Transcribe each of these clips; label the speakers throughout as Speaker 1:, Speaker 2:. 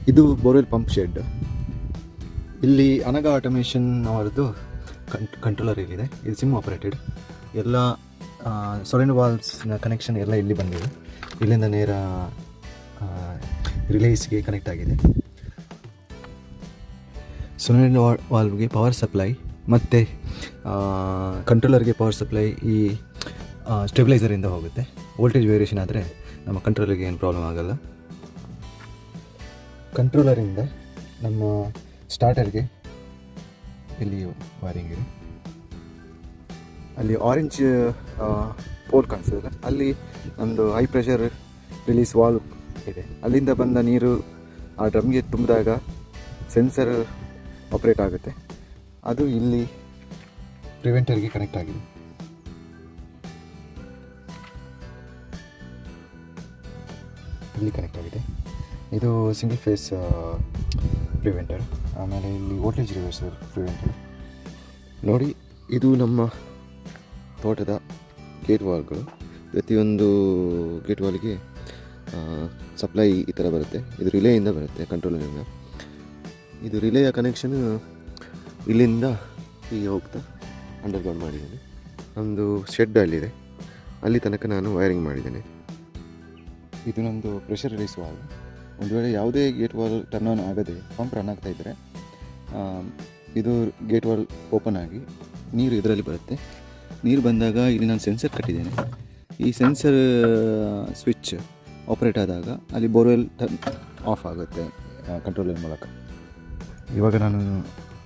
Speaker 1: ಇದು borewell pump shed. ಇಲ್ಲಿ ಅನಗ automation ಅವರದ್ದು ಕಂಟ್ರೋಲರ್ ಇಲ್ಲಿದೆ. ಇದು ಸಿಮ್ ಆಪರೇಟೆಡ್. ಎಲ್ಲ ಸೊಲೆನ್ ವಾಲ್ವ್ಸ್ನ ಕನೆಕ್ಷನ್ ಎಲ್ಲ ಇಲ್ಲಿ ಬಂದಿದೆ. ಇಲ್ಲಿಂದ ನೇರ ರಿಲೇಸ್ಗೆ ಕನೆಕ್ಟ್ ಆಗಿದೆ. ಸೊಲೆನ್ ವಾಲ್ವ್ಗೆ ಪವರ್ ಸಪ್ಲೈ ಮತ್ತು ಕಂಟ್ರೋಲರ್ಗೆ ಪವರ್ ಸಪ್ಲೈ ಈ ಸ್ಟೆಬಿಲೈಸರಿಂದ ಹೋಗುತ್ತೆ. ವೋಲ್ಟೇಜ್ ವೇರಿಯೇಷನ್ ಆದರೆ ನಮ್ಮ ಕಂಟ್ರೋಲರ್ಗೆ ಏನು ಪ್ರಾಬ್ಲಮ್ ಆಗೋಲ್ಲ. ಕಂಟ್ರೋಲರಿಂದ ನಮ್ಮ ಸ್ಟಾರ್ಟರ್ಗೆ ಇಲ್ಲಿ ವೈರಿಂಗ್ ಇದೆ. ಅಲ್ಲಿ ಆರೆಂಜ್ ಪೋಲ್ ಕಾಣಿಸ್ತದಲ್ಲ, ಅಲ್ಲಿ ಒಂದು ಹೈ ಪ್ರೆಷರ್ ರಿಲೀಸ್ ವಾಲ್ವ್ ಇದೆ. ಅಲ್ಲಿಂದ ಬಂದ ನೀರು ಆ ಡ್ರಮ್ಗೆ ತುಂಬಿದಾಗ ಸೆನ್ಸರ್ ಆಪ್ರೇಟ್ ಆಗುತ್ತೆ. ಅದು ಇಲ್ಲಿ ಪ್ರಿವೆಂಟರ್ಗೆ ಕನೆಕ್ಟ್ ಆಗಿದೆ. ಇಲ್ಲಿ ಕನೆಕ್ಟ್ ಆಗಿದೆ. ಇದು ಸಿಂಗಲ್ ಫೇಸ್ ಪ್ರಿವೆಂಟರ್. ಆಮೇಲೆ ಇಲ್ಲಿ ವೋಲ್ಟೇಜ್ ರಿವರ್ಸರ್ ಪ್ರಿವೆಂಟರ್. ನೋಡಿ, ಇದು ನಮ್ಮ ತೋಟದ ಗೇಟ್ ವಾಲ್ಗಳು. ಪ್ರತಿಯೊಂದು ಗೇಟ್ ವಾಲ್ಗೆ ಸಪ್ಲೈ ಈ ಥರ ಬರುತ್ತೆ. ಇದು ರಿಲೇಯಿಂದ ಬರುತ್ತೆ, ಕಂಟ್ರೋಲರಿಂದ. ಇದು ರಿಲೇಯ ಕನೆಕ್ಷನ್ ಇಲ್ಲಿಂದ ಹೀಗೆ ಹೋಗ್ತಾ ಅಂಡರ್ಗ್ರೌಂಡ್ ಮಾಡಿದ್ದೇನೆ. ನಮ್ಮದು ಶೆಡ್ ಅಲ್ಲಿದೆ, ಅಲ್ಲಿ ತನಕ ನಾನು ವೈರಿಂಗ್ ಮಾಡಿದ್ದೇನೆ. ಇದು ನಮ್ಮದು ಪ್ರೆಷರ್ ರಿಲೀಸ್ ವಾಲ್ವ್. ಒಂದು ವೇಳೆ ಯಾವುದೇ ಗೇಟ್ ವಾಲ್ ಟರ್ನ್ ಆನ್ ಆಗದೆ ಪಂಪ್ ರನ್ ಆಗ್ತಾ ಇದ್ದರೆ ಇದು ಗೇಟ್ ವಾಲ್ ಓಪನ್ ಆಗಿ ನೀರು ಇದರಲ್ಲಿ ಬರುತ್ತೆ. ನೀರು ಬಂದಾಗ ಇಲ್ಲಿ ನಾನು ಸೆನ್ಸರ್ ಕಟ್ಟಿದ್ದೇನೆ. ಈ ಸೆನ್ಸರ್ ಸ್ವಿಚ್ ಆಪ್ರೇಟ್ ಆದಾಗ ಅಲ್ಲಿ ಬೋರ್ವೆಲ್ ಆಫ್ ಆಗುತ್ತೆ ಕಂಟ್ರೋಲರ್ ಮೂಲಕ. ಇವಾಗ ನಾನು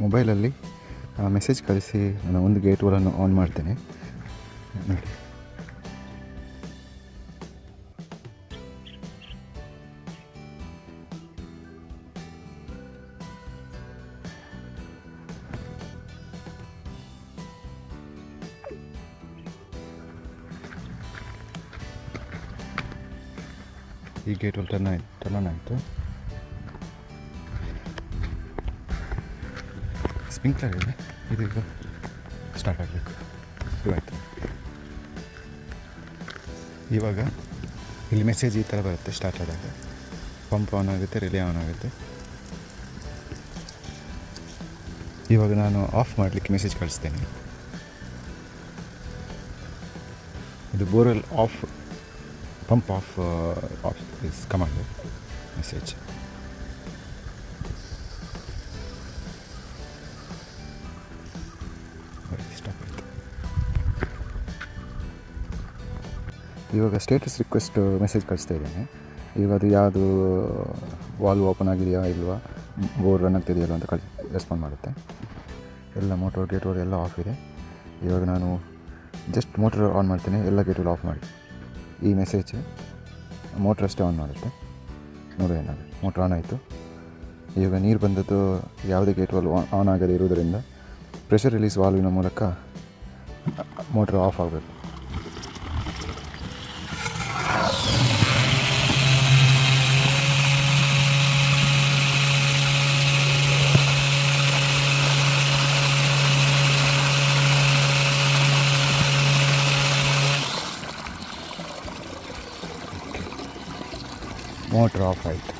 Speaker 1: ಮೊಬೈಲಲ್ಲಿ ಮೆಸೇಜ್ ಕಳಿಸಿ ನಾನು ಒಂದು ಗೇಟ್ ವಾಲನ್ನು ಆನ್ ಮಾಡ್ತೇನೆ. ನೋಡಿ, ಈ ಗೇಟ್ ವಾಲ್ ಟರ್ನ್ ಆನ್ ಆಯಿತು. ಸ್ಪ್ರಿಂಕ್ಲರ್ ಇದೆ, ಇದು ಈಗ ಸ್ಟಾರ್ಟ್ ಆಗಬೇಕು. ಆಯಿತು. ಇವಾಗ ಇಲ್ಲಿ ಮೆಸೇಜ್ ಈ ಥರ ಬರುತ್ತೆ. ಸ್ಟಾರ್ಟ್ ಆದಾಗ ಪಂಪ್ ಆನ್ ಆಗುತ್ತೆ, ರಿಲೇ ಆನ್ ಆಗುತ್ತೆ. ಇವಾಗ ನಾನು ಆಫ್ ಮಾಡಲಿಕ್ಕೆ ಮೆಸೇಜ್ ಕಳಿಸ್ತೇನೆ. ಇದು borewell of, pump of is command message. Stop ಆಯಿತು. ಇವಾಗ ಸ್ಟೇಟಸ್ ರಿಕ್ವೆಸ್ಟ್ ಮೆಸೇಜ್ ಕಳಿಸ್ತಾ ಇದ್ದೇನೆ. ಇವಾಗ ಅದು ಯಾವುದು ವಾಲ್ವ್ ಓಪನ್ ಆಗಿದೆಯಾ ಇಲ್ವಾ, ಬೋರ್ ರನ್ ಆಗ್ತಿದೆಯಲ್ಲ ಅಂತ ರೆಸ್ಪಾಂಡ್ ಮಾಡುತ್ತೆ. ಎಲ್ಲ ಮೋಟರ್ ಗೇಟ್ ವಾಲ್ ಎಲ್ಲ ಆಫ್ ಇದೆ. ಇವಾಗ ನಾನು ಜಸ್ಟ್ ಮೋಟರ್ ಆನ್ ಮಾಡ್ತೇನೆ, ಎಲ್ಲ ಗೇಟ್ ವಾಲ್ ಆಫ್ ಮಾಡಿ. ಈ ಮೆಸೇಜ್ ಮೋಟ್ರ್ ಅಷ್ಟೇ ಆನ್ ಮಾಡುತ್ತೆ. ನೋಡಿ, ಏನಾಗುತ್ತೆ, ಮೋಟ್ರ್ ಆನ್ ಆಯಿತು. ಇವಾಗ ನೀರು ಬಂದದ್ದು ಯಾವುದೇ ಗೇಟ್ ವಾಲ್ ಆನ್ ಆಗದೇ ಇರುವುದರಿಂದ ಪ್ರೆಷರ್ ರಿಲೀಸ್ ವಾಲ್ವಿನ ಮೂಲಕ ಮೋಟ್ರ್ ಆಫ್ ಆಗಬೇಕು. ಮೋಟ್ರ್ ಆಫ್ ಆಯಿತು.